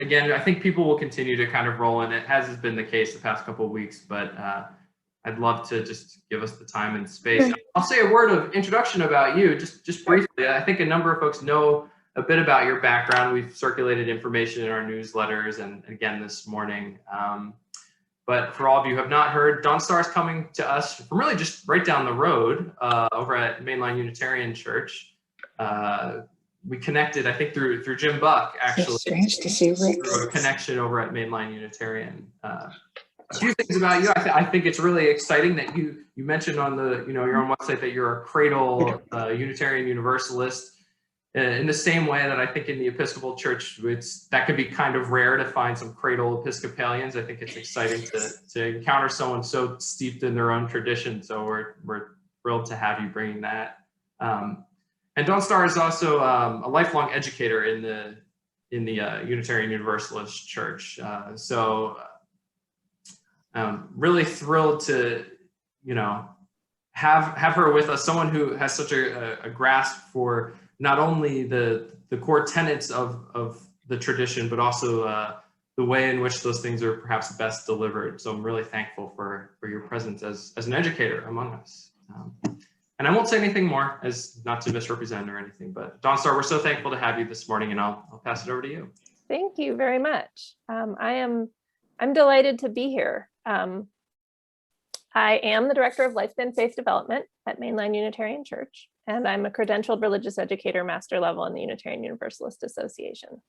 again, I think people will continue to kind of roll in. It has been the case the past couple of weeks, but I'd love to just give us the time and space. I'll say a word of introduction about you, just briefly. I think a number of folks know a bit about your background. We've circulated information in our newsletters and again this morning. But for all of you who have not heard, Dawn Star is coming to us from really just right down the road over at Mainline Unitarian Church. We connected, I think, through Jim Buck, actually. It's strange to see Rick. Through a connection over at Mainline Unitarian. A few things about you. I think it's really exciting that you mentioned on the your own website that you're a cradle Unitarian Universalist. In the same way that I think in the Episcopal Church, that could be kind of rare to find some cradle Episcopalians. I think it's exciting to encounter someone so steeped in their own tradition. So we're thrilled to have you bringing that. And Dawn Star is also a lifelong educator in the Unitarian Universalist Church. So really thrilled to have her with us. Someone who has such a grasp for not only the core tenets of the tradition, but also the way in which those things are perhaps best delivered. So I'm really thankful for your presence as an educator among us. And I won't say anything more, as not to misrepresent or anything, but Dawn Star, we're so thankful to have you this morning, and I'll pass it over to you. Thank you very much. I'm delighted to be here. I am the Director of Life and Faith Development at Mainline Unitarian Church, and I'm a credentialed religious educator master level in the Unitarian Universalist Association.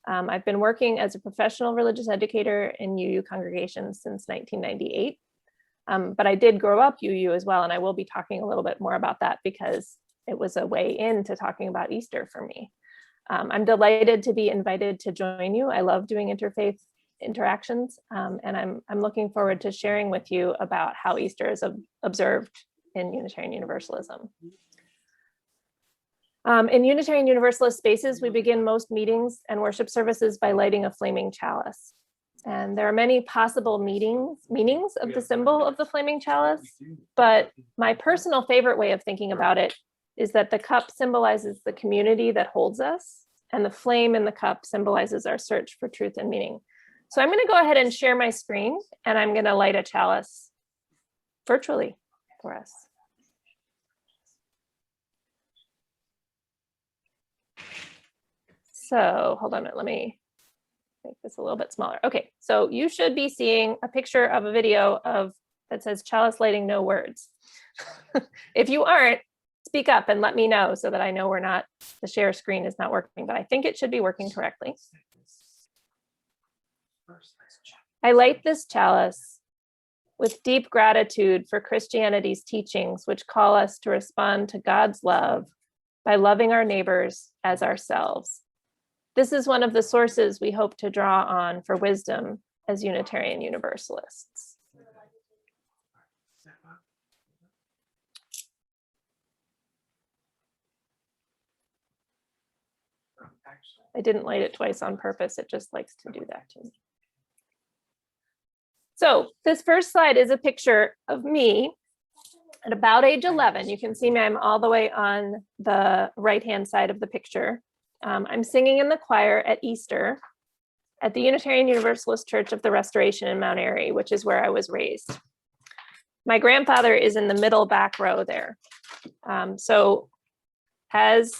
I've been working as a professional religious educator in UU congregations since 1998, but I did grow up UU as well, and I will be talking a little bit more about that because it was a way into talking about Easter for me. I'm delighted to be invited to join you. I love doing interfaith interactions, and I'm looking forward to sharing with you about how Easter is observed in Unitarian Universalism. In Unitarian Universalist spaces, we begin most meetings and worship services by lighting a flaming chalice. And there are many possible meanings of the symbol of the flaming chalice, but my personal favorite way of thinking about it is that the cup symbolizes the community that holds us, and the flame in the cup symbolizes our search for truth and meaning. So I'm going to go ahead and share my screen, and I'm going to light a chalice virtually for us. So hold on, let me make this a little bit smaller. Okay, so you should be seeing a picture of a video that says chalice lighting, no words. If you aren't, speak up and let me know so that I know the share screen is not working, but I think it should be working correctly. I light this chalice with deep gratitude for Christianity's teachings, which call us to respond to God's love by loving our neighbors as ourselves. This is one of the sources we hope to draw on for wisdom as Unitarian Universalists. I didn't light it twice on purpose. It just likes to do that to me. So this first slide is a picture of me at about age 11. You can see me, I'm all the way on the right-hand side of the picture. I'm singing in the choir at Easter at the Unitarian Universalist Church of the Restoration in Mount Airy, which is where I was raised. My grandfather is in the middle back row there. So as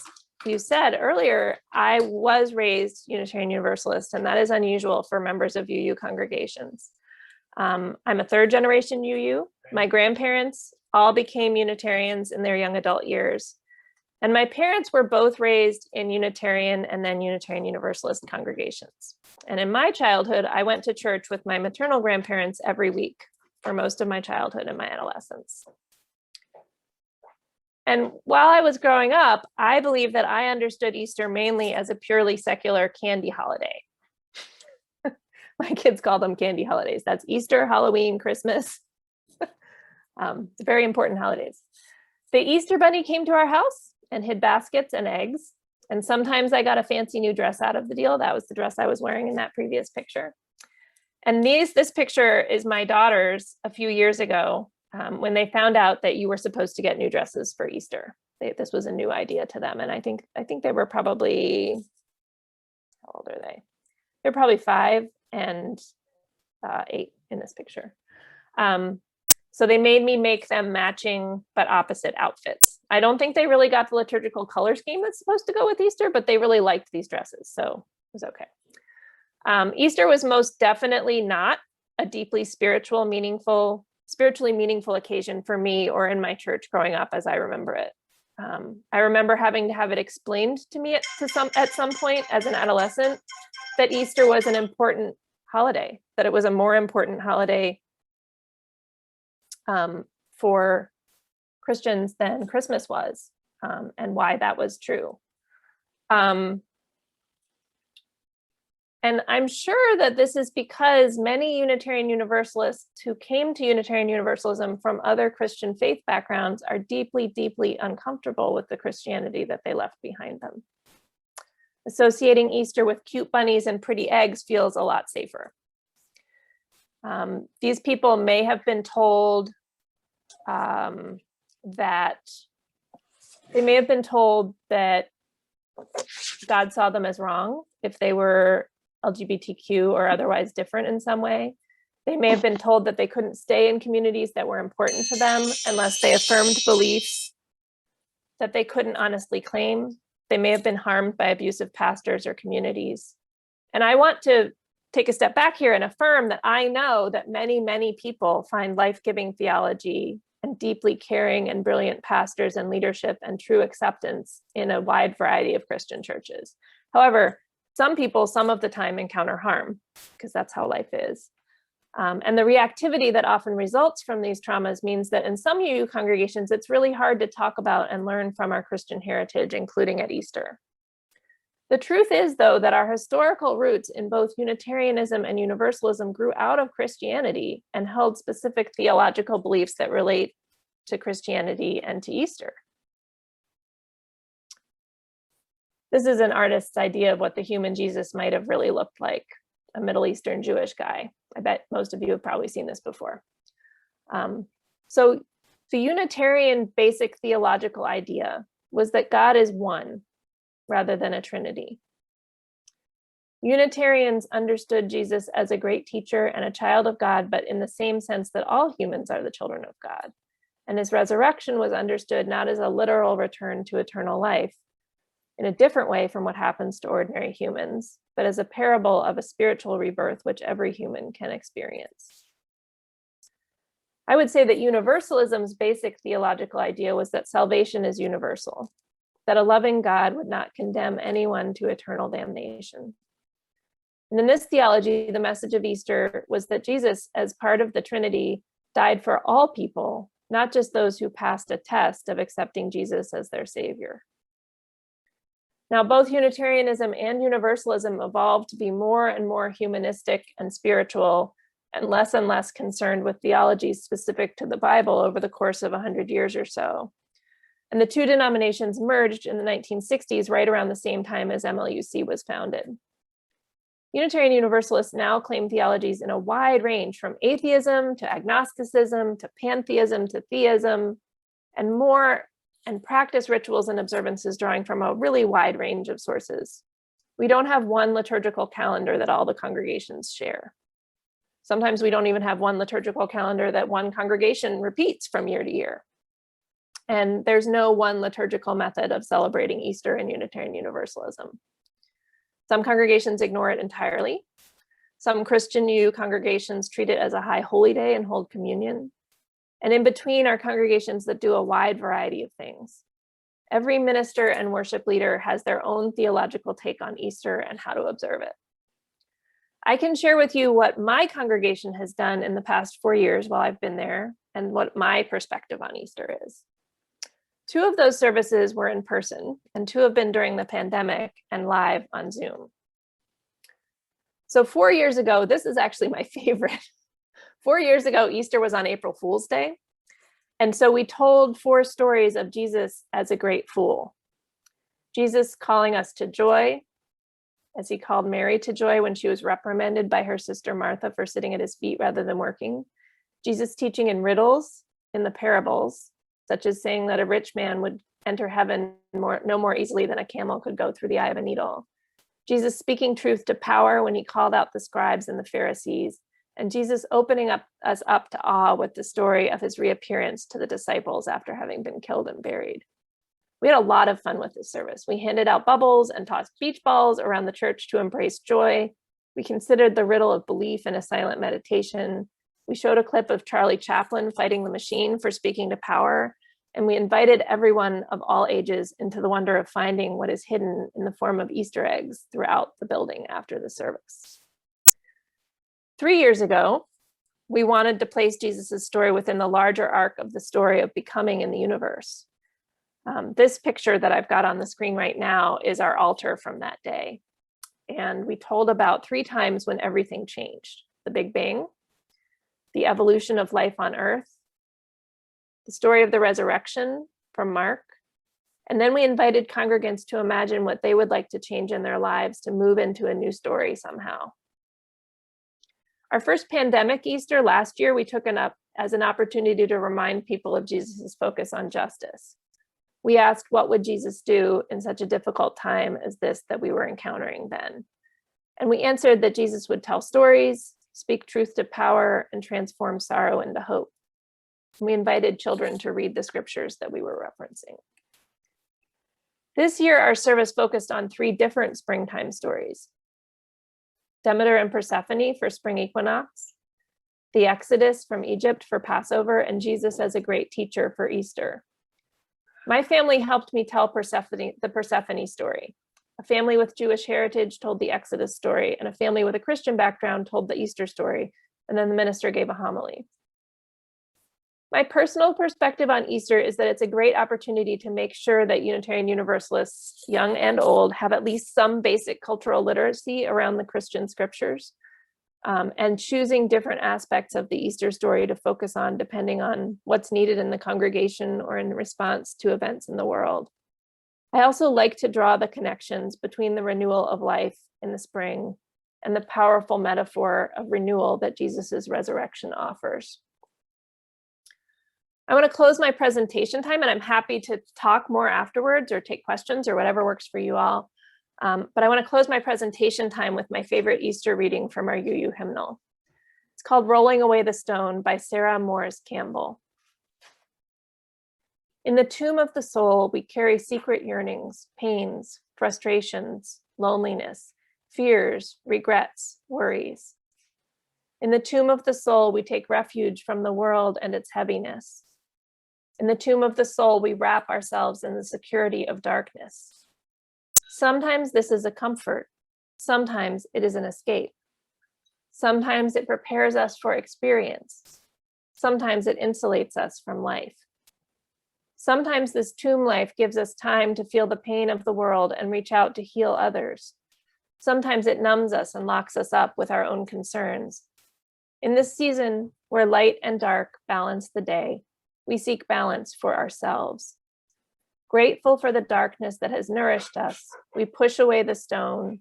you said earlier, I was raised Unitarian Universalist, and that is unusual for members of UU congregations. I'm a third generation UU. My grandparents all became Unitarians in their young adult years. And my parents were both raised in Unitarian and then Unitarian Universalist congregations. And in my childhood, I went to church with my maternal grandparents every week for most of my childhood and my adolescence. And while I was growing up, I believe that I understood Easter mainly as a purely secular candy holiday. My kids call them candy holidays. That's Easter, Halloween, Christmas. Very important holidays. The Easter bunny came to our house and hid baskets and eggs. And sometimes I got a fancy new dress out of the deal. That was the dress I was wearing in that previous picture. And this picture is my daughter's a few years ago when they found out that you were supposed to get new dresses for Easter. This was a new idea to them. And I think they were probably, how old are they? They're probably 5 and 8 in this picture. So they made me make them matching but opposite outfits. I don't think they really got the liturgical color scheme that's supposed to go with Easter, but they really liked these dresses, so it was okay. Easter was most definitely not a deeply spiritually meaningful occasion for me or in my church growing up as I remember it. I remember having to have it explained to me at some point as an adolescent that Easter was an important holiday, that it was a more important holiday for Christians than Christmas was, and why that was true. And I'm sure that this is because many Unitarian Universalists who came to Unitarian Universalism from other Christian faith backgrounds are deeply, deeply uncomfortable with the Christianity that they left behind them. Associating Easter with cute bunnies and pretty eggs feels a lot safer. These people may have been told that God saw them as wrong if they were LGBTQ or otherwise different in some way. They may have been told that they couldn't stay in communities that were important to them unless they affirmed beliefs that they couldn't honestly claim. They may have been harmed by abusive pastors or communities. And I want to take a step back here and affirm that I know that many, many people find life-giving theology and deeply caring and brilliant pastors and leadership and true acceptance in a wide variety of Christian churches. However, some people, some of the time, encounter harm because that's how life is. And the reactivity that often results from these traumas means that in some UU congregations, it's really hard to talk about and learn from our Christian heritage, including at Easter. The truth is, though, that our historical roots in both Unitarianism and Universalism grew out of Christianity and held specific theological beliefs that relate to Christianity and to Easter. This is an artist's idea of what the human Jesus might have really looked like, a Middle Eastern Jewish guy. I bet most of you have probably seen this before. So the Unitarian basic theological idea was that God is one rather than a trinity. Unitarians understood Jesus as a great teacher and a child of God, but in the same sense that all humans are the children of God. And his resurrection was understood not as a literal return to eternal life, in a different way from what happens to ordinary humans, but as a parable of a spiritual rebirth which every human can experience. I would say that Universalism's basic theological idea was that salvation is universal, that a loving God would not condemn anyone to eternal damnation. And in this theology, the message of Easter was that Jesus, as part of the Trinity, died for all people, not just those who passed a test of accepting Jesus as their savior. Now, both Unitarianism and Universalism evolved to be more and more humanistic and spiritual and less concerned with theologies specific to the Bible over the course of 100 years or so. And the two denominations merged in the 1960s, right around the same time as MLUC was founded. Unitarian Universalists now claim theologies in a wide range, from atheism to agnosticism to pantheism to theism, and more, and practice rituals and observances drawing from a really wide range of sources. We don't have one liturgical calendar that all the congregations share. Sometimes we don't even have one liturgical calendar that one congregation repeats from year to year. And there's no one liturgical method of celebrating Easter in Unitarian Universalism. Some congregations ignore it entirely. Some Christian UU congregations treat it as a high holy day and hold communion. And in between are congregations that do a wide variety of things. Every minister and worship leader has their own theological take on Easter and how to observe it. I can share with you what my congregation has done in the past 4 years while I've been there and what my perspective on Easter is. 2 of those services were in person, and 2 have been during the pandemic and live on Zoom. So 4 years ago, this is actually my favorite. 4 years ago, Easter was on April Fool's Day. And so we told 4 stories of Jesus as a great fool. Jesus calling us to joy, as he called Mary to joy when she was reprimanded by her sister Martha for sitting at his feet rather than working. Jesus teaching in riddles in the parables, such as saying that a rich man would enter heaven no more easily than a camel could go through the eye of a needle. Jesus speaking truth to power when he called out the scribes and the Pharisees, and Jesus opening us up to awe with the story of his reappearance to the disciples after having been killed and buried. We had a lot of fun with this service. We handed out bubbles and tossed beach balls around the church to embrace joy. We considered the riddle of belief in a silent meditation. We showed a clip of Charlie Chaplin fighting the machine for speaking to power. And we invited everyone of all ages into the wonder of finding what is hidden in the form of Easter eggs throughout the building after the service. 3 years ago, we wanted to place Jesus's story within the larger arc of the story of becoming in the universe. This picture that I've got on the screen right now is our altar from that day. And we told about 3 times when everything changed: the Big Bang, the evolution of life on Earth, the story of the resurrection from Mark, and then we invited congregants to imagine what they would like to change in their lives to move into a new story somehow. Our first pandemic Easter last year, we took it up as an opportunity to remind people of Jesus's focus on justice. We asked, what would Jesus do in such a difficult time as this that we were encountering then? And we answered that Jesus would tell stories, speak truth to power, and transform sorrow into hope. We invited children to read the scriptures that we were referencing. This year, our service focused on 3 different springtime stories: Demeter and Persephone for spring equinox, the Exodus from Egypt for Passover, and Jesus as a great teacher for Easter. My family helped me tell the Persephone story. A family with Jewish heritage told the Exodus story, and a family with a Christian background told the Easter story, and then the minister gave a homily. My personal perspective on Easter is that it's a great opportunity to make sure that Unitarian Universalists, young and old, have at least some basic cultural literacy around the Christian scriptures, and choosing different aspects of the Easter story to focus on depending on what's needed in the congregation or in response to events in the world. I also like to draw the connections between the renewal of life in the spring and the powerful metaphor of renewal that Jesus's resurrection offers. I want to close my presentation time, and I'm happy to talk more afterwards or take questions or whatever works for you all. But I want to close my presentation time with my favorite Easter reading from our UU hymnal. It's called Rolling Away the Stone by Sarahs-Borchelt. In the tomb of the soul, we carry secret yearnings, pains, frustrations, loneliness, fears, regrets, worries. In the tomb of the soul, we take refuge from the world and its heaviness. In the tomb of the soul, we wrap ourselves in the security of darkness. Sometimes this is a comfort. Sometimes it is an escape. Sometimes it prepares us for experience. Sometimes it insulates us from life. Sometimes this tomb life gives us time to feel the pain of the world and reach out to heal others. Sometimes it numbs us and locks us up with our own concerns. In this season, where light and dark balance the day, we seek balance for ourselves. Grateful for the darkness that has nourished us, we push away the stone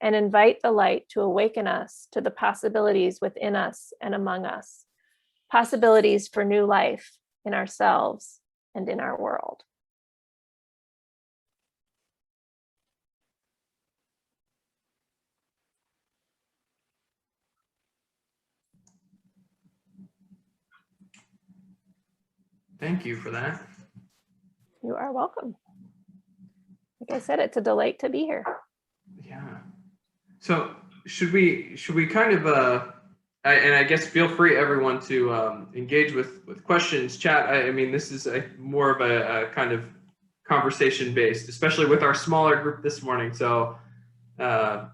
and invite the light to awaken us to the possibilities within us and among us, possibilities for new life in ourselves and in our world. Thank you for that. You are welcome. Like I said, it's a delight to be here. Yeah. So should we kind of and I guess feel free everyone to engage with questions, chat. I mean, this is more of a kind of conversation based, especially with our smaller group this morning. So I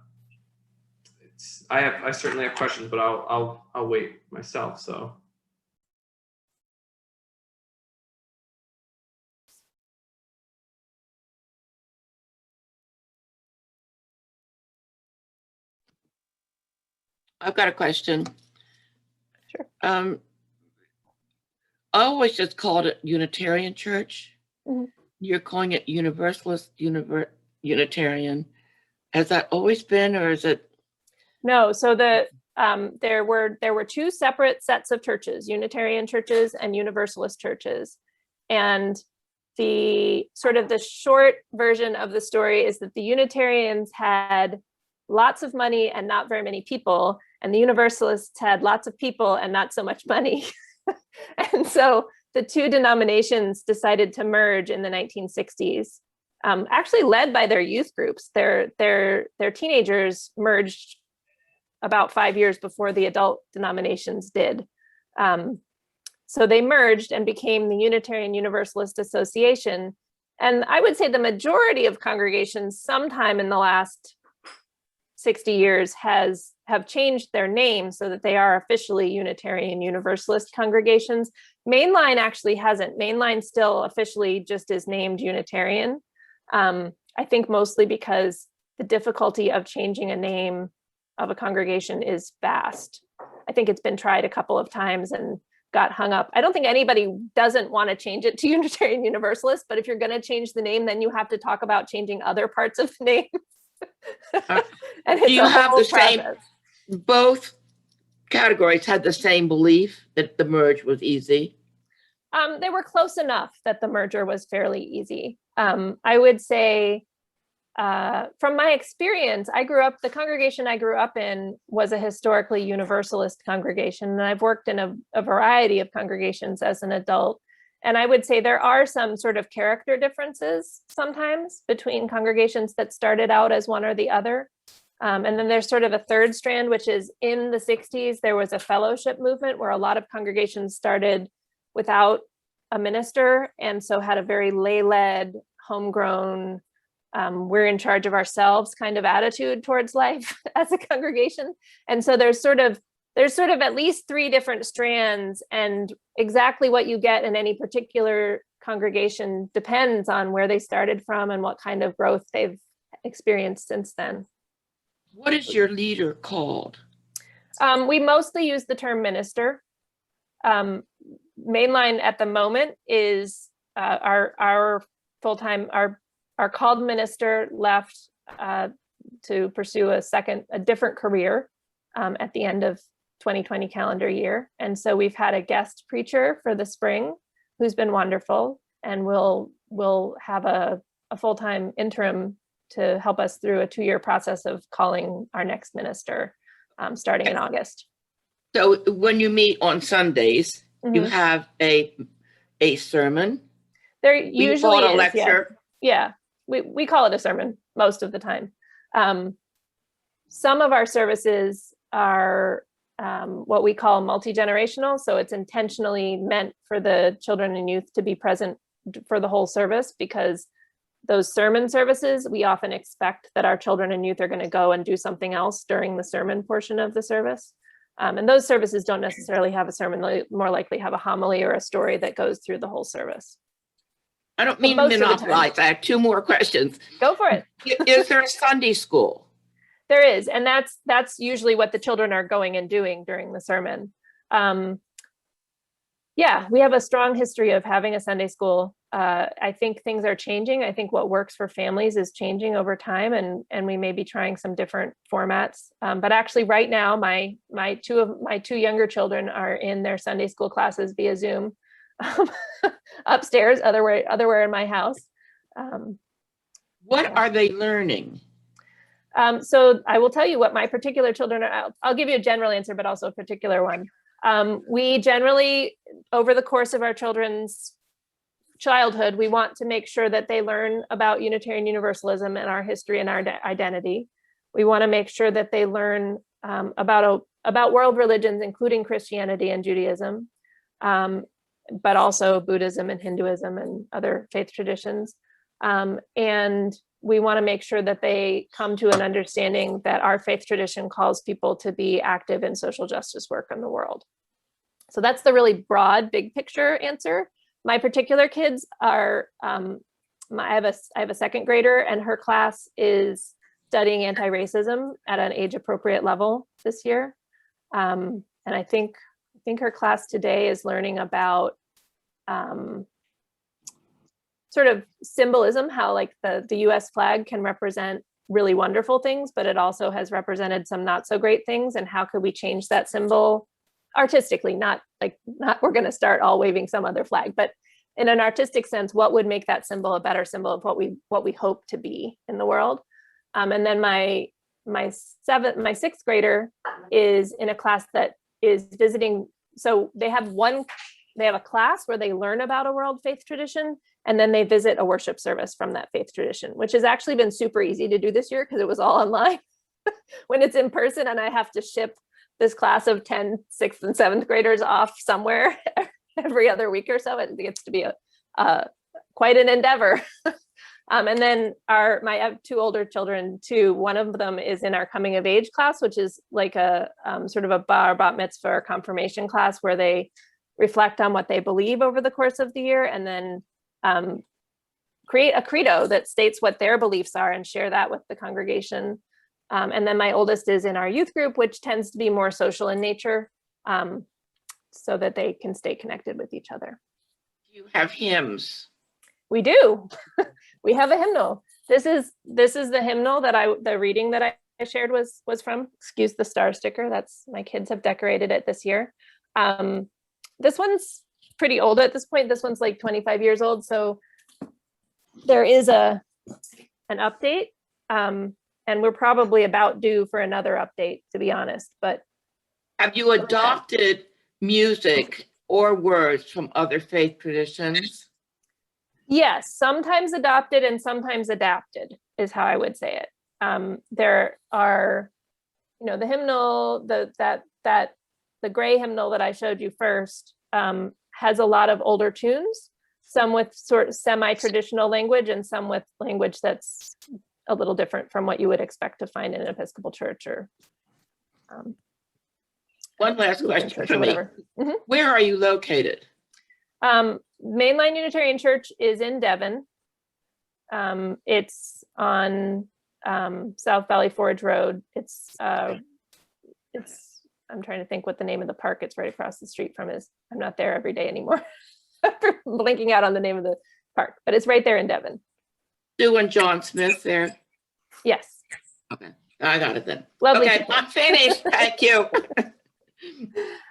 certainly have questions, but I'll wait myself. So. I've got a question. Sure. I always just called it Unitarian Church. Mm-hmm. You're calling it Universalist, Unitarian. Has that always been, or is it? No. So there were 2 separate sets of churches: Unitarian churches and Universalist churches. And the sort of the short version of the story is that the Unitarians had lots of money and not very many people, and the Universalists had lots of people and not so much money. And so the two denominations decided to merge in the 1960s, actually led by their youth groups. Their teenagers merged about 5 years before the adult denominations did. So they merged and became the Unitarian Universalist Association. And I would say the majority of congregations sometime in the last 60 years have changed their name so that they are officially Unitarian Universalist congregations. Mainline actually hasn't. Mainline still officially just is named Unitarian. I think mostly because the difficulty of changing a name of a congregation is vast. I think it's been tried a couple of times and got hung up. I don't think anybody doesn't want to change it to Unitarian Universalist, but if you're going to change the name, then you have to talk about changing other parts of the name. And Do you have the same, process. both categories had the same belief that the merge was easy? They were close enough that the merger was fairly easy. I would say, from my experience, the congregation I grew up in was a historically Universalist congregation, and I've worked in a variety of congregations as an adult. And I would say there are some sort of character differences sometimes between congregations that started out as one or the other. And then there's sort of a third strand, which is in the 60s, there was a fellowship movement where a lot of congregations started without a minister, and so had a very lay-led, homegrown, we're in charge of ourselves kind of attitude towards life as a congregation. And so there's sort of at least three different strands, and exactly what you get in any particular congregation depends on where they started from and what kind of growth they've experienced since then. What is your leader called? We mostly use the term minister. Mainline at the moment is our full-time, our called minister left to pursue a different career at the end of 2020 calendar year. And so we've had a guest preacher for the spring who's been wonderful, and we'll have a full-time interim to help us through a 2-year process of calling our next minister starting in August. So when you meet on Sundays, you Mhm. have a sermon? There You usually call it a is, lecture? yeah. We call it a sermon most of the time. Some of our services are what we call multi-generational. So it's intentionally meant for the children and youth to be present for the whole service, because those sermon services, we often expect that our children and youth are going to go and do something else during the sermon portion of the service. And those services don't necessarily have a sermon, they more likely have a homily or a story that goes through the whole service. I don't mean to most of the time. monopolize. I have 2 more questions. Go for it. Is there a Sunday school? There is, and that's usually what the children are going and doing during the sermon. Yeah, we have a strong history of having a Sunday school. I think things are changing. I think what works for families is changing over time, and we may be trying some different formats. But actually, right now, my two younger children are in their Sunday school classes via Zoom, upstairs, otherwhere in my house. What are they learning? So I will tell you what my particular children are. I'll give you a general answer, but also a particular one. We generally, over the course of our children's childhood, we want to make sure that they learn about Unitarian Universalism and our history and our identity. We want to make sure that they learn about world religions, including Christianity and Judaism, but also Buddhism and Hinduism and other faith traditions. And we want to make sure that they come to an understanding that our faith tradition calls people to be active in social justice work in the world. So that's the really broad, big picture answer. My particular kids are, I have a second grader, and her class is studying anti-racism at an age appropriate level this year. And I think her class today is learning about sort of symbolism, how like the US flag can represent really wonderful things, but it also has represented some not so great things. And how could we change that symbol artistically, not we're going to start all waving some other flag, but in an artistic sense, what would make that symbol a better symbol of what we hope to be in the world? And then my my sixth grader is in a class that is visiting. So they have a class where they learn about a world faith tradition, and then they visit a worship service from that faith tradition, which has actually been super easy to do this year because it was all online. When it's in person and I have to ship this class of 10 6th and 7th graders off somewhere every other week or so, it gets to be quite an endeavor. And then I have 2 older children too. One of them is in our coming of age class, which is like a sort of a bar bat mitzvah or confirmation class where they reflect on what they believe over the course of the year, and then create a credo that states what their beliefs are and share that with the congregation. And then my oldest is in our youth group, which tends to be more social in nature, so that they can stay connected with each other. You have hymns. We do. We have a hymnal. This is the hymnal that the reading that I shared was from. Excuse the star sticker. That's my kids have decorated it this year. This one's pretty old at this point. This one's like 25 years old. So there is an update. And we're probably about due for another update, to be honest. But have you adopted music or words from other faith traditions? Yes, sometimes adopted and sometimes adapted is how I would say it. There are, the hymnal, the gray hymnal that I showed you first has a lot of older tunes, some with sort of semi-traditional language and some with language that's a little different from what you would expect to find in an Episcopal church or one last question for me. Mm-hmm. Where are you located? Mainline Unitarian Church is in Devon. It's on South Valley Forge Road. I'm trying to think what the name of the park it's right across the street from is. I'm not there every day anymore. Blinking out on the name of the park, but it's right there in Devon. Sue and John Smith there? Yes. Okay, I got it then. Lovely. Okay, people. I'm finished. Thank you.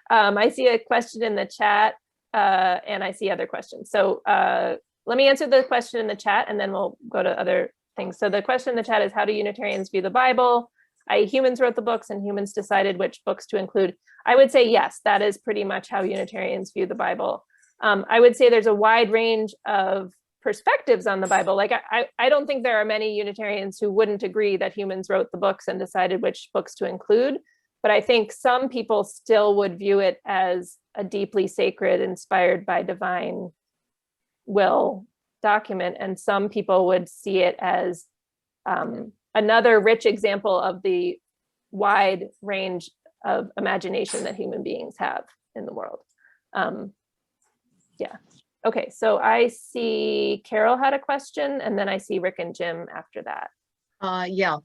I see a question in the chat and I see other questions. So let me answer the question in the chat and then we'll go to other things. So the question in the chat is, how do Unitarians view the Bible? Humans wrote the books and humans decided which books to include. I would say yes, that is pretty much how Unitarians view the Bible. I would say there's a wide range of perspectives on the Bible. Like I don't think there are many Unitarians who wouldn't agree that humans wrote the books and decided which books to include. But I think some people still would view it as a deeply sacred, inspired by divine will document. And some people would see it as another rich example of the wide range of imagination that human beings have in the world. Yeah. Okay, so I see Carol had a question, and then I see Rick and Jim after that. Yeah.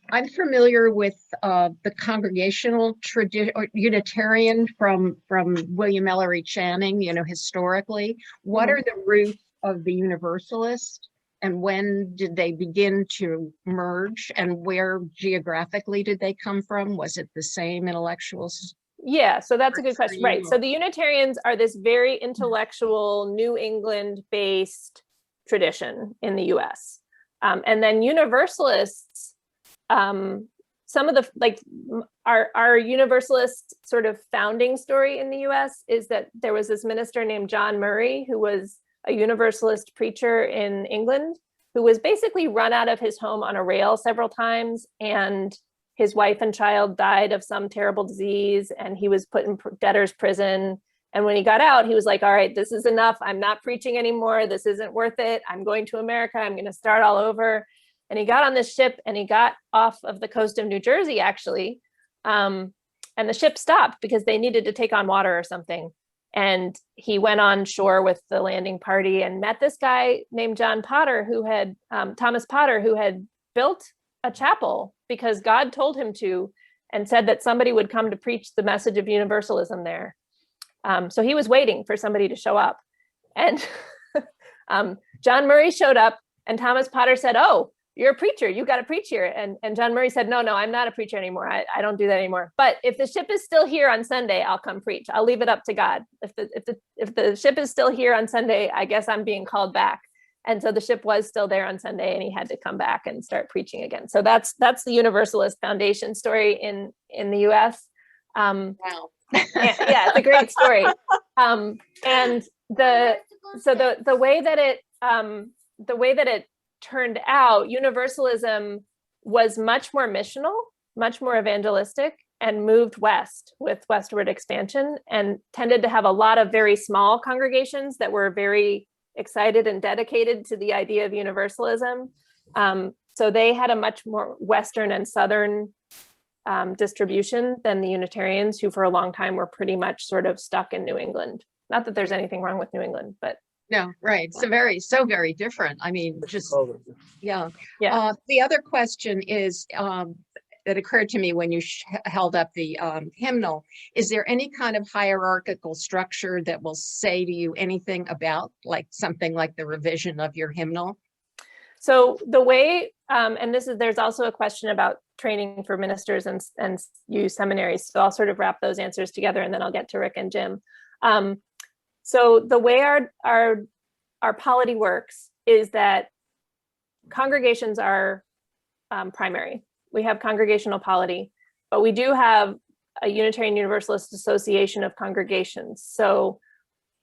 I'm familiar with the congregational tradition or Unitarian from William Ellery Channing, historically. What are the roots of the Universalist, and when did they begin to merge, and where geographically did they come from? Was it the same intellectuals? Yeah, so that's a good question. Right. So the Unitarians are this very intellectual, New England-based tradition in the US. And then Universalists, some of the, our Universalist sort of founding story in the US is that there was this minister named John Murray, who was a Universalist preacher in England, who was basically run out of his home on a rail several times, and his wife and child died of some terrible disease, and he was put in debtor's prison. And when he got out, he was like, all right, this is enough. I'm not preaching anymore. This isn't worth it. I'm going to America. I'm going to start all over. And he got on this ship and he got off of the coast of New Jersey, actually. And the ship stopped because they needed to take on water or something. And he went on shore with the landing party and met this guy named John Potter, who had, Thomas Potter, who had built a chapel because God told him to, and said that somebody would come to preach the message of universalism there. So he was waiting for somebody to show up. And John Murray showed up, and Thomas Potter said, oh, you're a preacher, you got to preach here. And John Murray said, no, I'm not a preacher anymore. I don't do that anymore. But if the ship is still here on Sunday, I'll come preach. I'll leave it up to God. If the ship is still here on Sunday, I guess I'm being called back. And so the ship was still there on Sunday, and he had to come back and start preaching again. So that's the Universalist Foundation story in the U.S. Wow. Yeah, it's a great story. And the way that it turned out, Universalism was much more missional, much more evangelistic, and moved west with westward expansion, and tended to have a lot of very small congregations that were very excited and dedicated to the idea of universalism. So they had a much more Western and Southern distribution than the Unitarians, who for a long time were pretty much sort of stuck in New England. Not that there's anything wrong with New England, but No, right. So very different. I mean, just, yeah. yeah. The other question is, that occurred to me when you held up the hymnal. Is there any kind of hierarchical structure that will say to you anything about like something like the revision of your hymnal? So the way, and there's also a question about training for ministers and use seminaries. So I'll sort of wrap those answers together, and then I'll get to Rick and Jim. So the way our polity works is that congregations are primary. We have congregational polity, but we do have a Unitarian Universalist Association of congregations. So,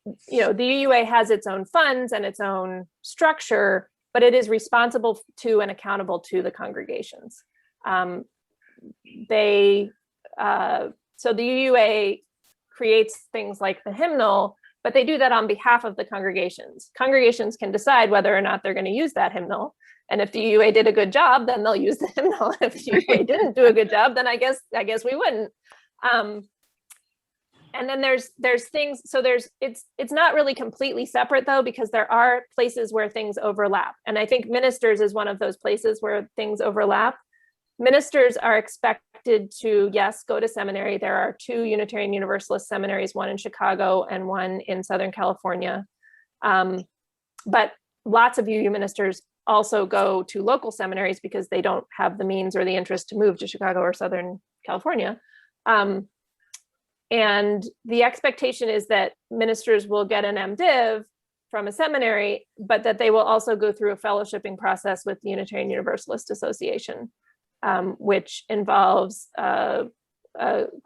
the UUA has its own funds and its own structure, but it is responsible to and accountable to the congregations. So the UUA creates things like the hymnal, but they do that on behalf of the congregations. Congregations can decide whether or not they're going to use that hymnal. And if the UUA did a good job, then they'll use the hymnal. If the UUA didn't do a good job, then I guess we wouldn't. And then there's things, so it's not really completely separate though, because there are places where things overlap. And I think ministers is one of those places where things overlap. Ministers are expected to, yes, go to seminary. There are 2 Unitarian Universalist seminaries, one in Chicago and one in Southern California. But lots of UU ministers also go to local seminaries because they don't have the means or the interest to move to Chicago or Southern California. And the expectation is that ministers will get an MDiv from a seminary, but that they will also go through a fellowshipping process with the Unitarian Universalist Association, which involves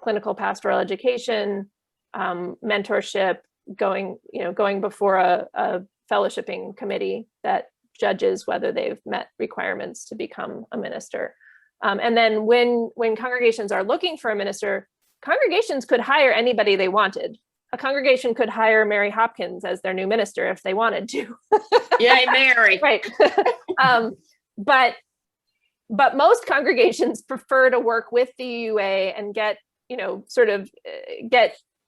clinical pastoral education, mentorship, going before a fellowshipping committee that judges whether they've met requirements to become a minister. And then when congregations are looking for a minister, congregations could hire anybody they wanted. A congregation could hire Mary Hopkins as their new minister if they wanted to. Yay, Mary. Right. But most congregations prefer to work with the UUA and get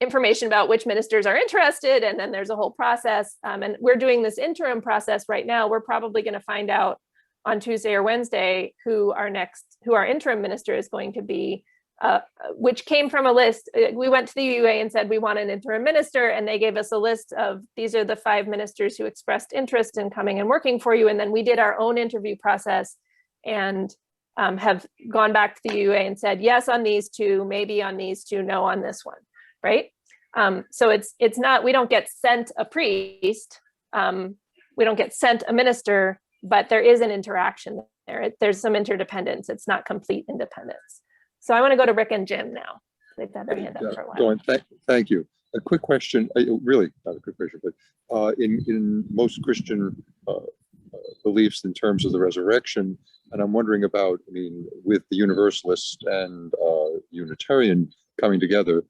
information about which ministers are interested, and then there's a whole process. And we're doing this interim process right now. We're probably going to find out on Tuesday or Wednesday who our interim minister is going to be, which came from a list. We went to the UUA and said we want an interim minister, and they gave us a list of these are the 5 ministers who expressed interest in coming and working for you. And then we did our own interview process and have gone back to the UUA and said yes on these 2, maybe on these 2, no on this one. Right. So it's not, we don't get sent a priest. We don't get sent a minister, but there is an interaction there. There's some interdependence. It's not complete independence. So I want to go to Rick and Jim now. They've had their hand up for a while. Go on. Thank you. A quick question, really not a quick question, but in most Christian beliefs in terms of the resurrection, and I'm wondering about, with the Universalist and Unitarian coming together,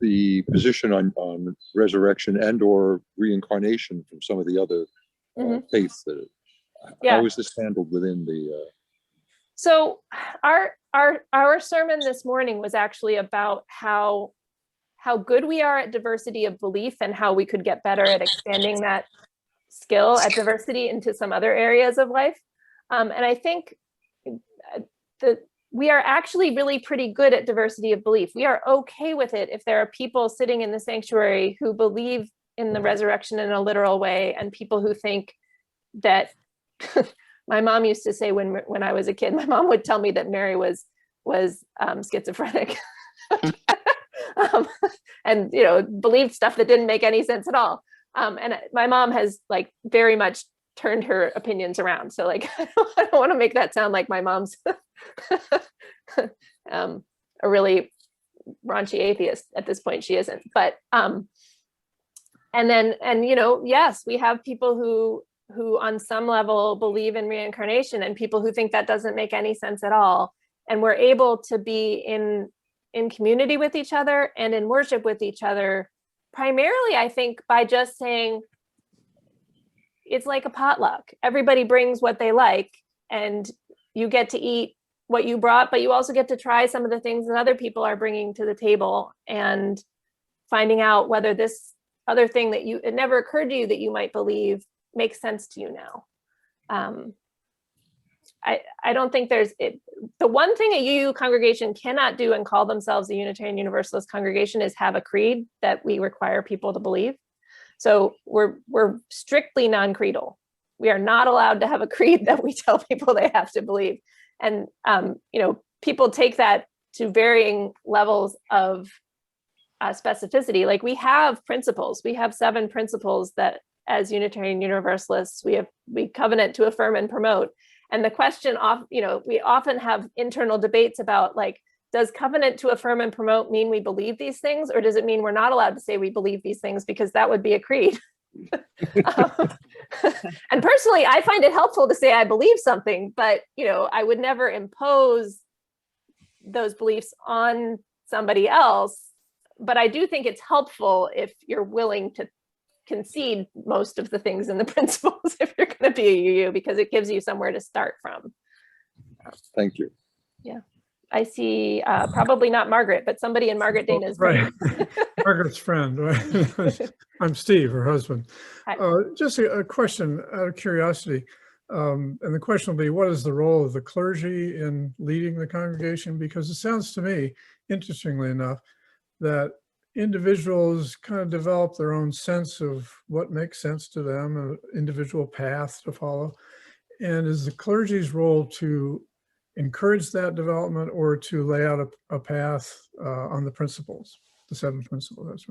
the position on resurrection and or reincarnation from some of the other faiths. How is this handled within the? So our sermon this morning was actually about how good we are at diversity of belief and how we could get better at expanding that skill at diversity into some other areas of life. And I think we are actually really pretty good at diversity of belief. We are okay with it if there are people sitting in the sanctuary who believe in the resurrection in a literal way, and people who think that my mom used to say when I was a kid, my mom would tell me that Mary was schizophrenic and believed stuff that didn't make any sense at all. And my mom has like very much turned her opinions around. So like, I don't want to make that sound like my mom's a really raunchy atheist. At this point, she isn't. But and you know, yes, we have people who on some level believe in reincarnation, and people who think that doesn't make any sense at all. And we're able to be in community with each other and in worship with each other, primarily, I think, by just saying, it's like a potluck. Everybody brings what they like, and you get to eat what you brought, but you also get to try some of the things that other people are bringing to the table, and finding out whether this other thing that it never occurred to you that you might believe makes sense to you now. I don't think the one thing a UU congregation cannot do and call themselves a Unitarian Universalist congregation is have a creed that we require people to believe. So we're strictly non-creedal. We are not allowed to have a creed that we tell people they have to believe. And you know, people take that to varying levels of specificity. Like we have principles. We have 7 principles that, as Unitarian Universalists, we covenant to affirm and promote. And the question, you know, we often have internal debates about, like, does covenant to affirm and promote mean we believe these things, or does it mean we're not allowed to say we believe these things, because that would be a creed? And personally, I find it helpful to say I believe something, but you know, I would never impose those beliefs on somebody else. But I do think it's helpful if you're willing to concede most of the things in the principles if you're going to be a UU, because it gives you somewhere to start from. Thank you. Yeah. I see probably not Margaret, but somebody in Margaret Dana's right. Margaret's friend. Right? I'm Steve, her husband. Just a question out of curiosity. And the question will be, what is the role of the clergy in leading the congregation? Because it sounds to me, interestingly enough, that individuals kind of develop their own sense of what makes sense to them, an individual path to follow. And is the clergy's role to encourage that development, or to lay out a path on the principles, the 7 principles?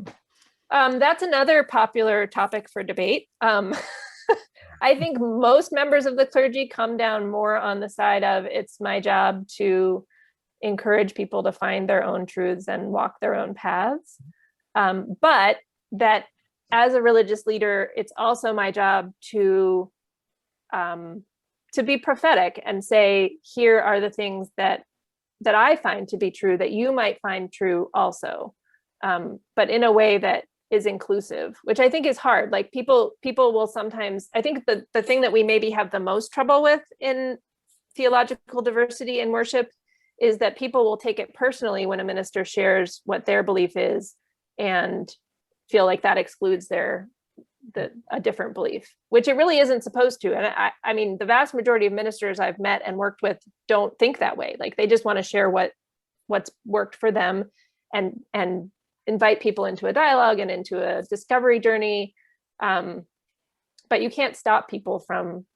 That's another popular topic for debate. I think most members of the clergy come down more on the side of, it's my job to encourage people to find their own truths and walk their own paths. But that as a religious leader, it's also my job to be prophetic and say, here are the things that I find to be true that you might find true also, but in a way that is inclusive, which I think is hard. Like people will sometimes, I think the thing that we maybe have the most trouble with in theological diversity in worship is that people will take it personally when a minister shares what their belief is and feel like that excludes a different belief, which it really isn't supposed to. And I mean, the vast majority of ministers I've met and worked with don't think that way. Like they just want to share what's worked for them and invite people into a dialogue and into a discovery journey. But you can't stop people from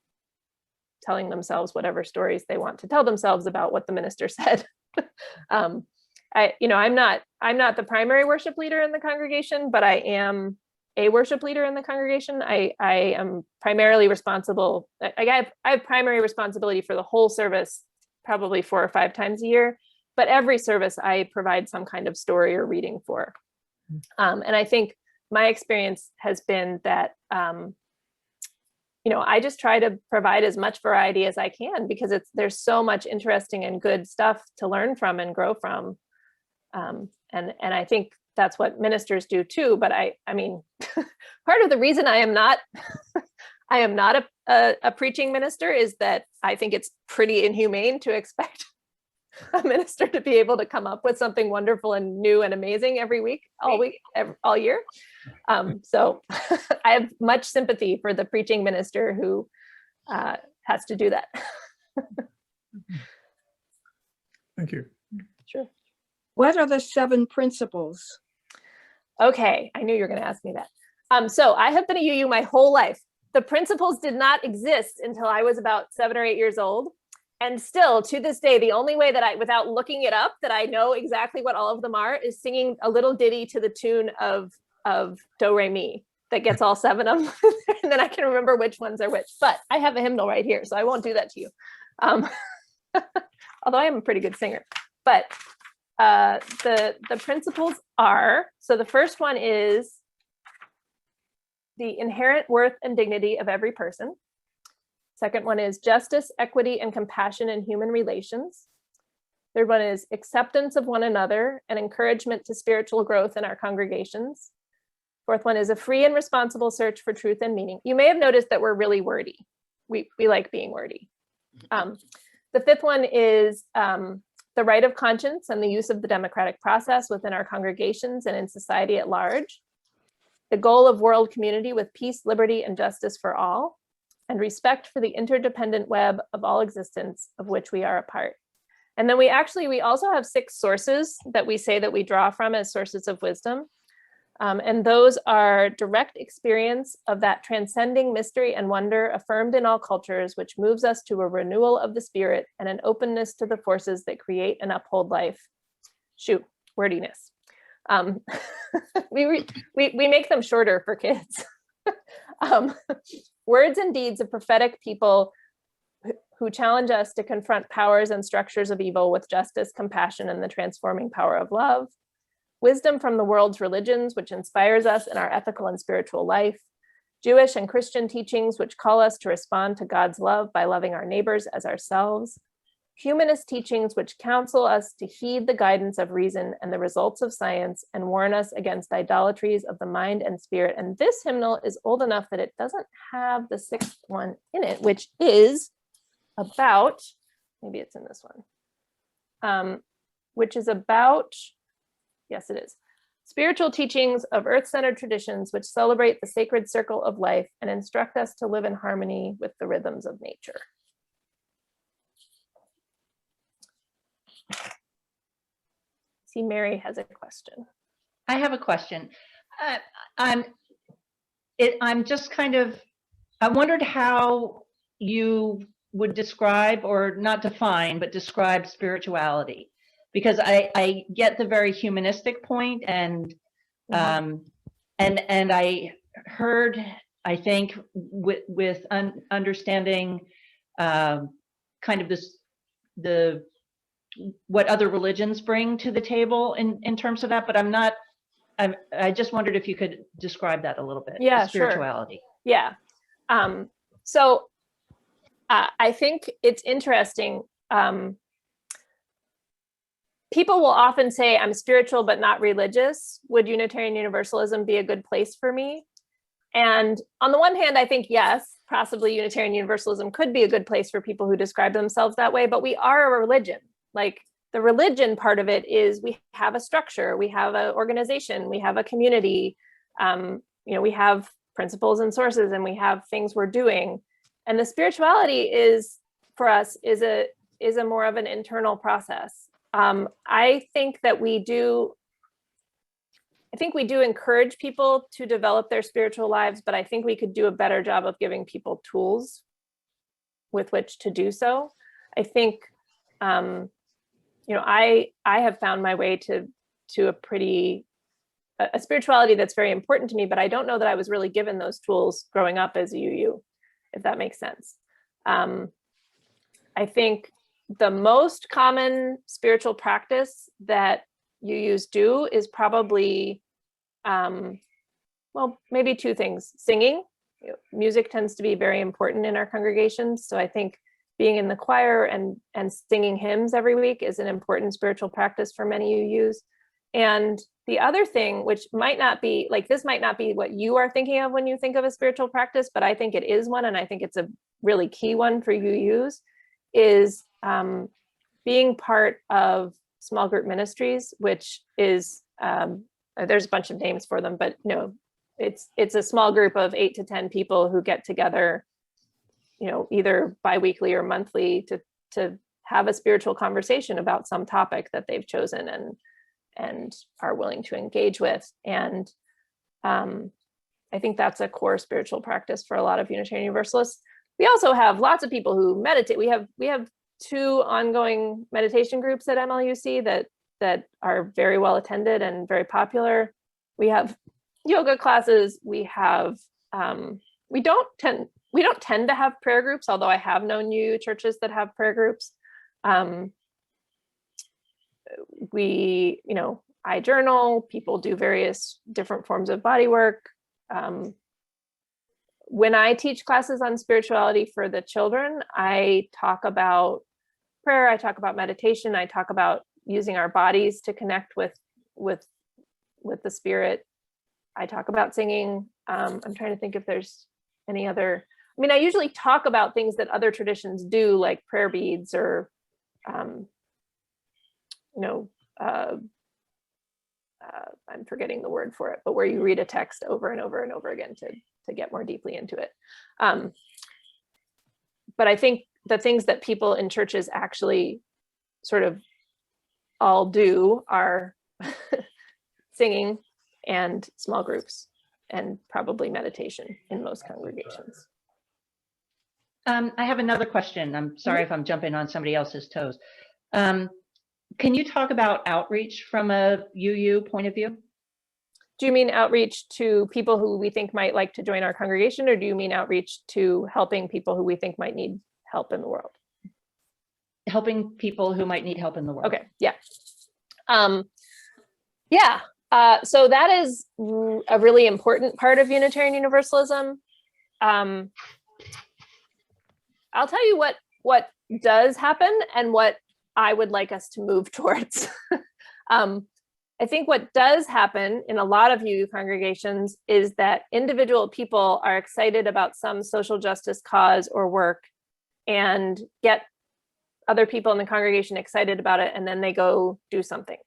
telling themselves whatever stories they want to tell themselves about what the minister said. I'm not the primary worship leader in the congregation, but I am a worship leader in the congregation. I am primarily responsible. I have primary responsibility for the whole service, probably 4 or 5 times a year, but every service I provide some kind of story or reading for. And I think my experience has been that, I just try to provide as much variety as I can, because there's so much interesting and good stuff to learn from and grow from. And I think that's what ministers do too. But I mean, part of the reason I am not a preaching minister is that I think it's pretty inhumane to expect a minister to be able to come up with something wonderful and new and amazing every week, all year. So I have much sympathy for the preaching minister who has to do that. Thank you. Sure. What are the 7 principles? Okay, I knew you were going to ask me that. So I have been a UU my whole life. The principles did not exist until I was about 7 or 8 years old. And still to this day, the only way that without looking it up, that I know exactly what all of them are is singing a little ditty to the tune of Do Re Mi. that gets all 7 of them, and then I can remember which ones are which. But I have a hymnal right here, so I won't do that to you. Although I am a pretty good singer. But the principles are, so the first one is the inherent worth and dignity of every person. Second one is justice, equity, and compassion in human relations. Third one is acceptance of one another and encouragement to spiritual growth in our congregations. Fourth one is a free and responsible search for truth and meaning. You may have noticed that we're really wordy. We like being wordy. The fifth one is the right of conscience and the use of the democratic process within our congregations and in society at large. The goal of world community with peace, liberty, and justice for all, and respect for the interdependent web of all existence of which we are a part. And then we also have 6 sources that we say that we draw from as sources of wisdom. And those are direct experience of that transcending mystery and wonder affirmed in all cultures, which moves us to a renewal of the spirit and an openness to the forces that create and uphold life. Shoot, wordiness. We make them shorter for kids. Words and deeds of prophetic people who challenge us to confront powers and structures of evil with justice, compassion, and the transforming power of love. Wisdom from the world's religions, which inspires us in our ethical and spiritual life. Jewish and Christian teachings, which call us to respond to God's love by loving our neighbors as ourselves. Humanist teachings, which counsel us to heed the guidance of reason and the results of science and warn us against idolatries of the mind and spirit. And this hymnal is old enough that it doesn't have the 6th one in it, which is about, maybe it's in this one, which is about, yes, it is. Spiritual teachings of earth-centered traditions which celebrate the sacred circle of life and instruct us to live in harmony with the rhythms of nature. See, Mary has a question. I have a question. I'm just kind of, I wondered how you would describe, or not define, but describe spirituality. Because I get the very humanistic point, and and I heard, I think, with understanding kind of what other religions bring to the table in terms of that, but I just wondered if you could describe that a little bit. Yeah, spirituality. Sure. Yeah. So I think it's interesting. People will often say, I'm spiritual, but not religious. Would Unitarian Universalism be a good place for me? And on the one hand, I think, yes, possibly Unitarian Universalism could be a good place for people who describe themselves that way, but we are a religion. Like, the religion part of it is we have a structure, we have an organization, we have a community, we have principles and sources, and we have things we're doing. And the spirituality is, for us, is a more of an internal process. I think we do encourage people to develop their spiritual lives, but I think we could do a better job of giving people tools with which to do so. I think, I have found my way to a spirituality that's very important to me, but I don't know that I was really given those tools growing up as a UU, if that makes sense. I think the most common spiritual practice that UUs do is probably, maybe 2 things. Singing. Music tends to be very important in our congregations. So I think being in the choir and singing hymns every week is an important spiritual practice for many UUs. And the other thing, which might not be, this might not be what you are thinking of when you think of a spiritual practice, but I think it is one, and I think it's a really key one for UUs, is being part of small group ministries, which is, there's a bunch of names for them, but it's a small group of 8 to 10 people who get together, either biweekly or monthly to have a spiritual conversation about some topic that they've chosen and are willing to engage with. And I think that's a core spiritual practice for a lot of Unitarian Universalists. We also have lots of people who meditate. We have 2 ongoing meditation groups at MLUC that are very well attended and very popular. We have yoga classes. We have, we don't tend to have prayer groups, although I have known UU churches that have prayer groups. We, I journal, people do various different forms of body work. When I teach classes on spirituality for the children, I talk about prayer, I talk about meditation, I talk about using our bodies to connect with the spirit. I talk about singing. I'm trying to think if there's any other, I usually talk about things that other traditions do, like prayer beads or, I'm forgetting the word for it, but where you read a text over and over and over again to get more deeply into it. But I think the things that people in churches actually sort of all do are singing and small groups and probably meditation in most congregations. I have another question. I'm sorry if I'm jumping on somebody else's toes. Can you talk about outreach from a UU point of view? Do you mean outreach to people who we think might like to join our congregation, or do you mean outreach to helping people who we think might need help in the world? Helping people who might need help in the world. Okay, yeah. So that is a really important part of Unitarian Universalism. I'll tell you what does happen and what I would like us to move towards. I think what does happen in a lot of UU congregations is that individual people are excited about some social justice cause or work and get other people in the congregation excited about it, and then they go do something.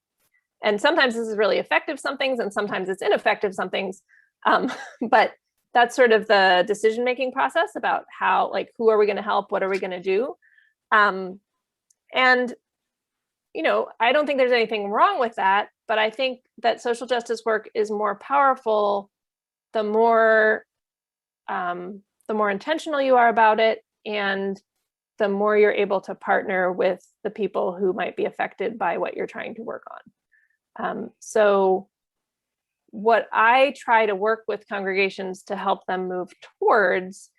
And sometimes this is really effective some things, and sometimes it's ineffective some things. But that's sort of the decision-making process about how, like, who are we going to help? What are we going to do? And I don't think there's anything wrong with that, but I think that social justice work is more powerful the more intentional you are about it, and the more you're able to partner with the people who might be affected by what you're trying to work on. So what I try to work with congregations to help them move towards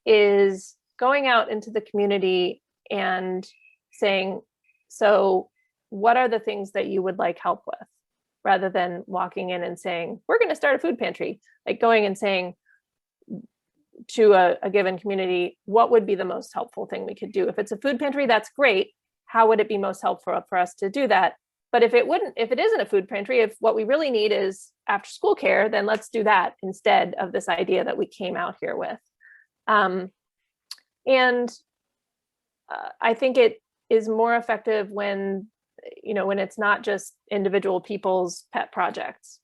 is going out into the community and saying, so what are the things that you would like help with? Rather than walking in and saying, we're going to start a food pantry, like going and saying to a given community, what would be the most helpful thing we could do? If it's a food pantry, that's great. How would it be most helpful for us to do that? But if it isn't a food pantry, if what we really need is after school care, then let's do that instead of this idea that we came out here with. I think it is more effective when it's not just individual people's pet projects.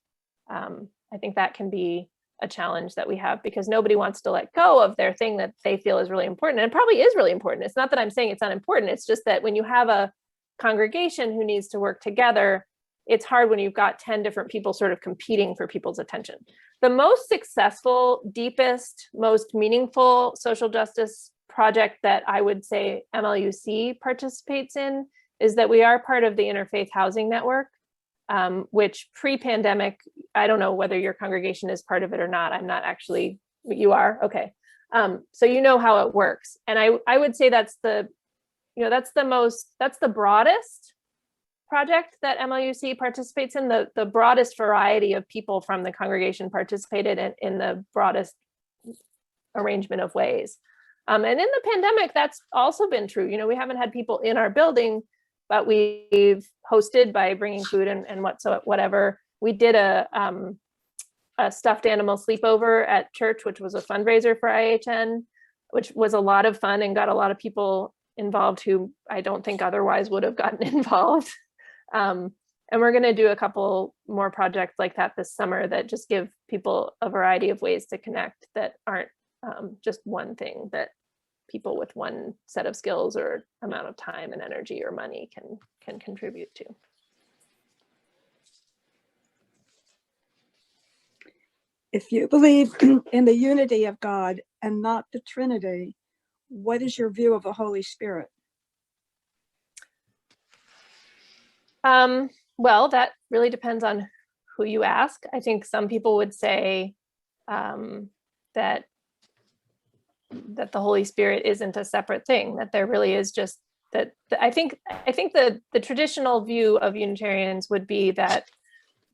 I think that can be a challenge that we have, because nobody wants to let go of their thing that they feel is really important. And it probably is really important. It's not that I'm saying it's not important. It's just that when you have a congregation who needs to work together, it's hard when you've got 10 different people sort of competing for people's attention. The most successful, deepest, most meaningful social justice project that I would say MLUC participates in is that we are part of the Interfaith Housing Network, which pre-pandemic, I don't know whether your congregation is part of it or not. I'm not actually, you are? Okay. So you know how it works. And I would say that's the broadest project that MLUC participates in. The broadest variety of people from the congregation participated in the broadest arrangement of ways. And in the pandemic, that's also been true. We haven't had people in our building, but we've hosted by bringing food and whatever. We did a stuffed animal sleepover at church, which was a fundraiser for IHN, which was a lot of fun and got a lot of people involved who I don't think otherwise would have gotten involved. And we're going to do a couple more projects like that this summer that just give people a variety of ways to connect that aren't just one thing that people with one set of skills or amount of time and energy or money can contribute to. If you believe in the unity of God and not the Trinity, what is your view of the Holy Spirit? Well, that really depends on who you ask. I think some people would say that the Holy Spirit isn't a separate thing, that there really is just that. I think the traditional view of Unitarians would be that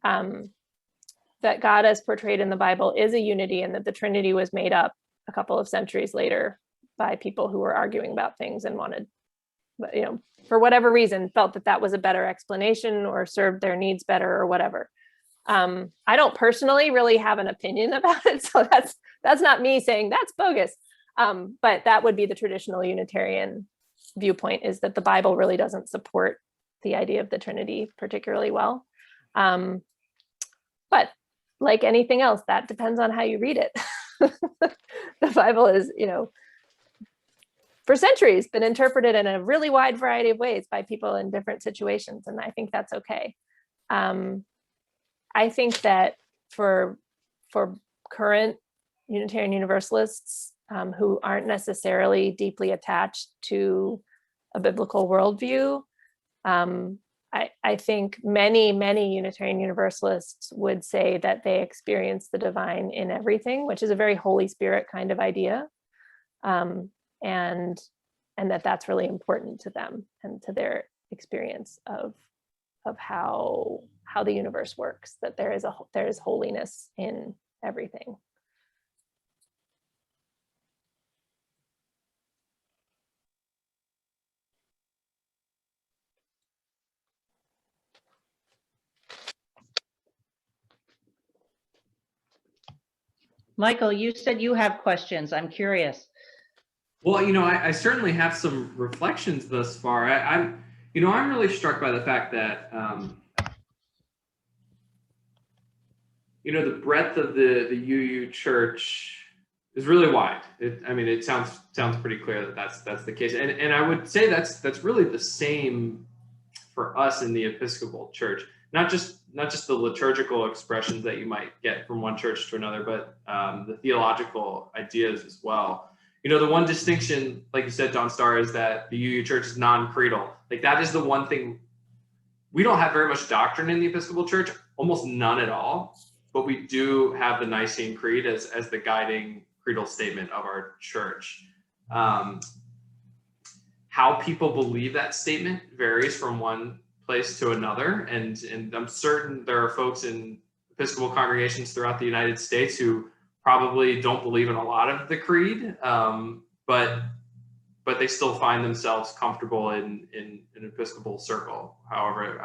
that God as portrayed in the Bible is a unity, and that the Trinity was made up a couple of centuries later by people who were arguing about things and wanted, you know, for whatever reason, felt that that was a better explanation or served their needs better or whatever. I don't personally really have an opinion about it, so that's not me saying that's bogus. But that would be the traditional Unitarian viewpoint, is that the Bible really doesn't support the idea of the Trinity particularly well. But like anything else, that depends on how you read it. The Bible is, you know, for centuries been interpreted in a really wide variety of ways by people in different situations, and I think that's okay. I think that for current Unitarian Universalists who aren't necessarily deeply attached to a biblical worldview, I think many Unitarian Universalists would say that they experience the divine in everything, which is a very Holy Spirit kind of idea, and that's really important to them and to their experience of how the universe works, that there is holiness in everything. Michael, you said you have questions. I'm curious. Well, you know, I certainly have some reflections thus far. I'm really struck by the fact that, you know, the breadth of the UU Church is really wide. It sounds pretty clear that that's the case, and I would say that's really the same for us in the Episcopal Church. Not just the liturgical expressions that you might get from one church to another, but the theological ideas as well. You know, the one distinction, like you said, Don Starr, is that the UU Church is non-creedal. Like, that is the one thing. We don't have very much doctrine in the Episcopal Church, almost none at all, but we do have the Nicene Creed as the guiding creedal statement of our church. How people believe that statement varies from one place to another, and I'm certain there are folks in Episcopal congregations throughout the United States who probably don't believe in a lot of the creed, but they still find themselves comfortable in an Episcopal circle, however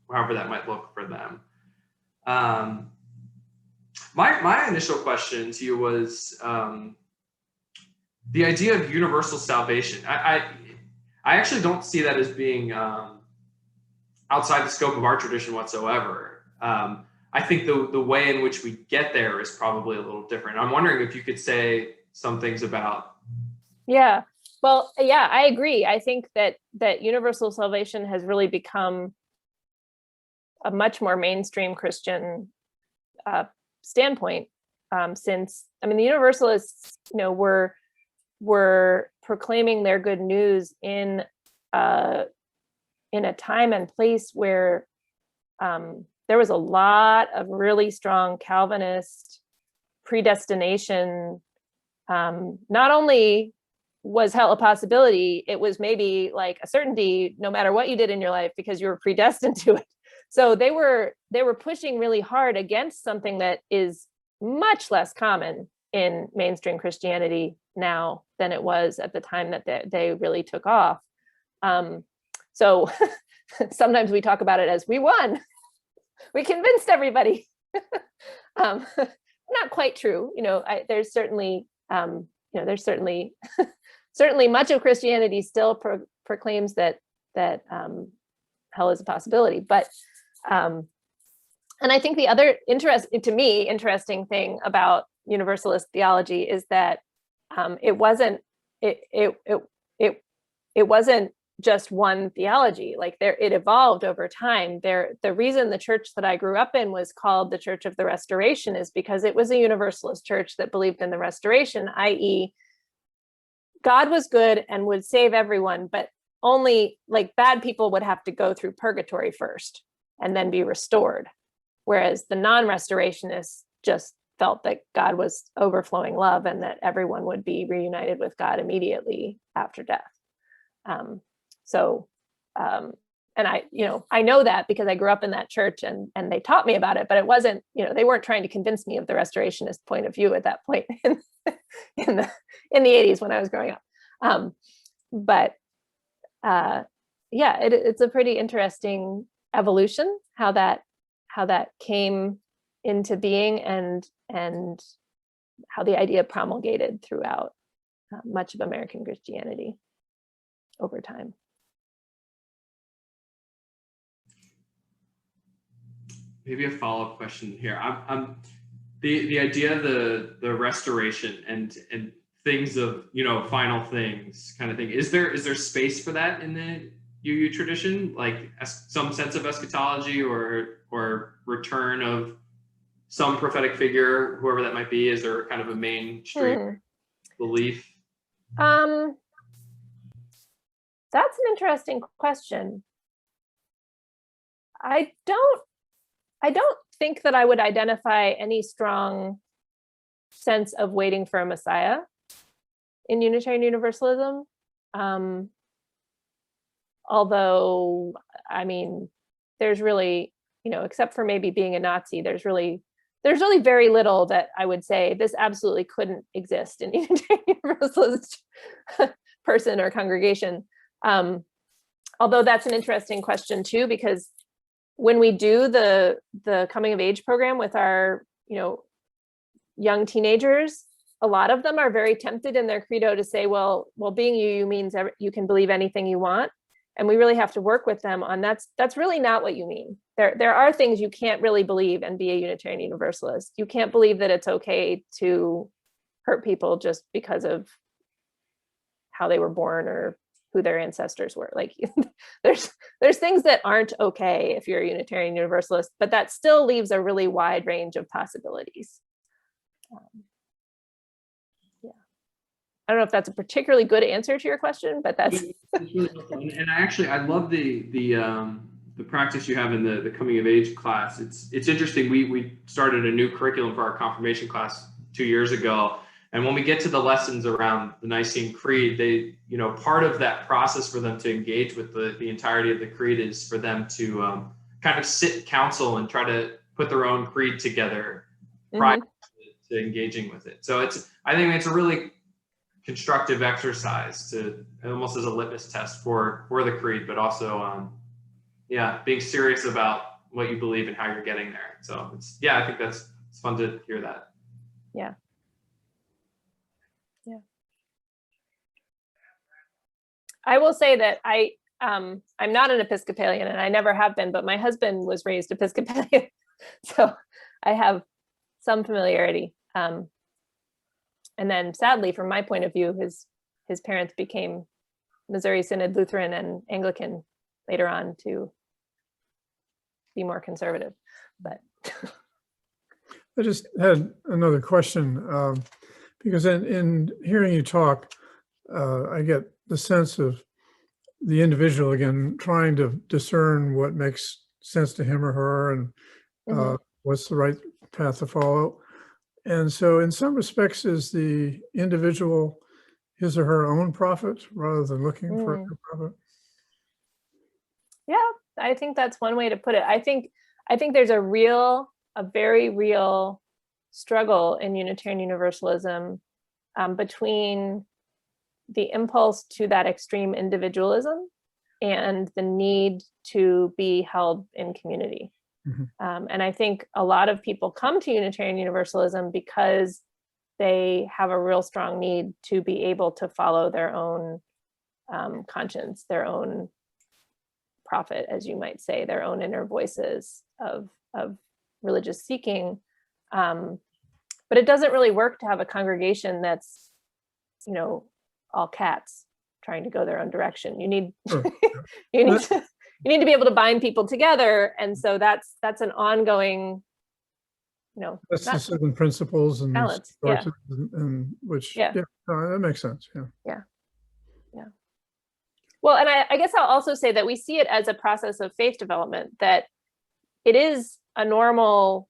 that might look for them. My initial question to you was the idea of universal salvation. I actually don't see that as being outside the scope of our tradition whatsoever. I think the way in which we get there is probably a little different. I'm wondering if you could say some things about. Yeah, well, yeah, I agree. I think that universal salvation has really become a much more mainstream Christian standpoint since, the Universalists, you know, were proclaiming their good news in a time and place where there was a lot of really strong Calvinist predestination. Not only was hell a possibility, it was maybe like a certainty no matter what you did in your life because you were predestined to it. So they were pushing really hard against something that is much less common in mainstream Christianity now than it was at the time that they really took off. So sometimes we talk about it as we won. We convinced everybody. Not quite true. You know, there's certainly, certainly much of Christianity still proclaims that hell is a possibility. But, and I think the other interesting thing about Universalist theology is that it wasn't just one theology. Like it evolved over time. The reason the church that I grew up in was called the Church of the Restoration is because it was a Universalist church that believed in the restoration, i.e., God was good and would save everyone, but only like bad people would have to go through purgatory first and then be restored. Whereas the non-restorationists just felt that God was overflowing love and that everyone would be reunited with God immediately after death. And I know that because I grew up in that church and they taught me about it, but it wasn't, they weren't trying to convince me of the restorationist point of view at that point in the 80s when I was growing up. It's a pretty interesting evolution, how that came into being and how the idea promulgated throughout much of American Christianity over time. Maybe a follow-up question here. I'm the idea of the restoration and things of, final things kind of thing. Is there space for that in the UU tradition, like some sense of eschatology or return of some prophetic figure, whoever that might be? Is there kind of a mainstream belief? That's an interesting question. I don't think that I would identify any strong sense of waiting for a Messiah in Unitarian Universalism. Although, there's really, except for maybe being a Nazi, there's really very little that I would say this absolutely couldn't exist in Unitarian Universalist person or congregation. Although that's an interesting question too, because when we do the coming of age program with our, young teenagers, a lot of them are very tempted in their credo to say, well, being UU means you can believe anything you want. And we really have to work with them on that's really not what you mean. There are things you can't really believe and be a Unitarian Universalist. You can't believe that it's okay to hurt people just because of how they were born or who their ancestors were. Like there's things that aren't okay if you're a Unitarian Universalist, but that still leaves a really wide range of possibilities. I don't know if that's a particularly good answer to your question, but that's. And I love the practice you have in the coming of age class. It's interesting. We started a new curriculum for our confirmation class 2 years ago. And when we get to the lessons around the Nicene Creed, they, part of that process for them to engage with the entirety of the creed is for them to kind of sit counsel and try to put their own creed together prior to engaging with it. So I think it's a really constructive exercise to almost as a litmus test for the creed, but also, being serious about what you believe and how you're getting there. So I think it's fun to hear that. Yeah. I will say that I'm not an Episcopalian and I never have been, but my husband was raised Episcopalian. So I have some familiarity. And then sadly, from my point of view, his parents became Missouri Synod Lutheran and Anglican later on to be more conservative. But I just had another question because in hearing you talk, I get the sense of the individual again trying to discern what makes sense to him or her and what's the right path to follow. And so in some respects, is the individual his or her own prophet rather than looking for a prophet? Yeah, I think that's one way to put it. I think there's a very real struggle in Unitarian Universalism between the impulse to that extreme individualism and the need to be held in community. And I think a lot of people come to Unitarian Universalism because they have a real strong need to be able to follow their own conscience, their own prophet, as you might say, their own inner voices of religious seeking. But it doesn't really work to have a congregation that's, all cats trying to go their own direction. You need you need to be able to bind people together, and so that's an ongoing, that's the 7 principles and balance. and which that makes sense. Yeah. Well, and I guess I'll also say that we see it as a process of faith development, that it is a normal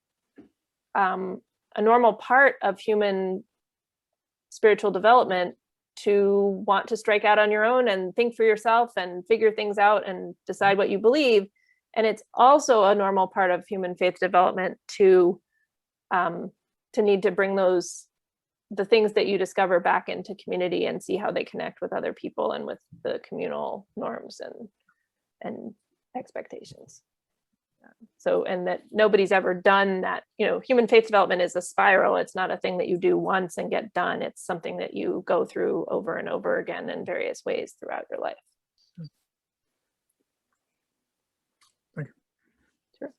part of human spiritual development to want to strike out on your own and think for yourself and figure things out and decide what you believe. And it's also a normal part of human faith development to need to bring the things that you discover back into community and see how they connect with other people and with the communal norms and expectations. So, and that nobody's ever done that. You know, human faith development is a spiral. It's not a thing that you do once and get done. It's something that you go through over and over again in various ways throughout your life. Thank you. Sure.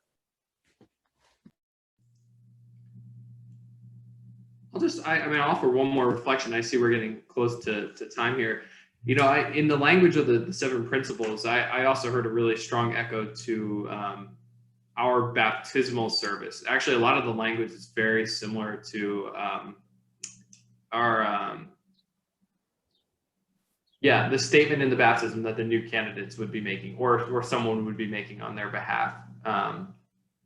I'll offer one more reflection. I see we're getting close to time here. You know, in the language of the seven principles, I also heard a really strong echo to our baptismal service. Actually, a lot of the language is very similar to the statement in the baptism that the new candidates would be making, or someone would be making on their behalf.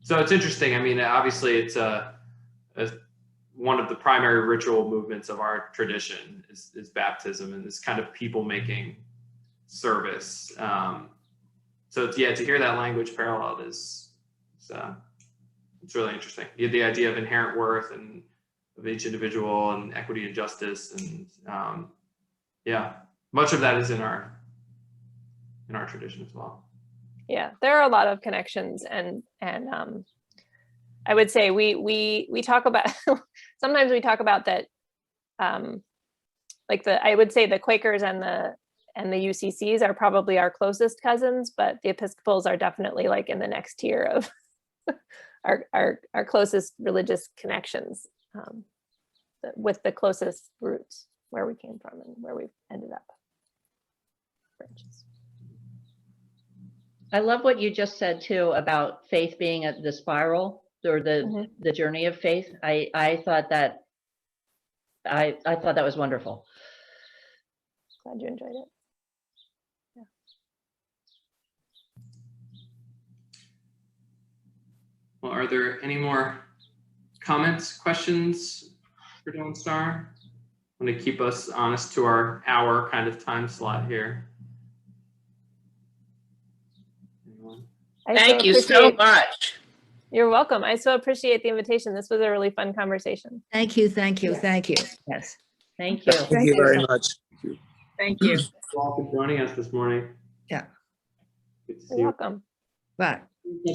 So it's interesting. I mean, obviously, it's one of the primary ritual movements of our tradition is baptism and this kind of people-making service. So to hear that language paralleled it's really interesting. The idea of inherent worth and of each individual and equity and justice, and much of that is in our tradition as well. Yeah, there are a lot of connections, and I would say we talk about sometimes we talk about that, I would say the Quakers and the UCCs are probably our closest cousins, but the Episcopals are definitely like in the next tier of our closest religious connections, with the closest roots where we came from and where we've ended up. Branches. I love what you just said too about faith being the spiral or the journey of faith. I thought that was wonderful. Glad you enjoyed it. Yeah. Well, are there any more comments, questions for Dawn Star? I'm going to keep us honest to our hour kind of time slot here. Thank you so much. You're welcome. I so appreciate the invitation. This was a really fun conversation. Thank you, thank you, Yeah. thank you. Yes. Thank you. Thank you very much. Thank you. Thank you all for joining us this morning. Yeah. Good to see You're you. welcome. Bye.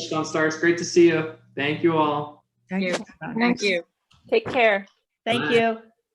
Dawn Star, it's great to see you. Thank you all. Thank you. Thank you. Take care. Thank Bye. you.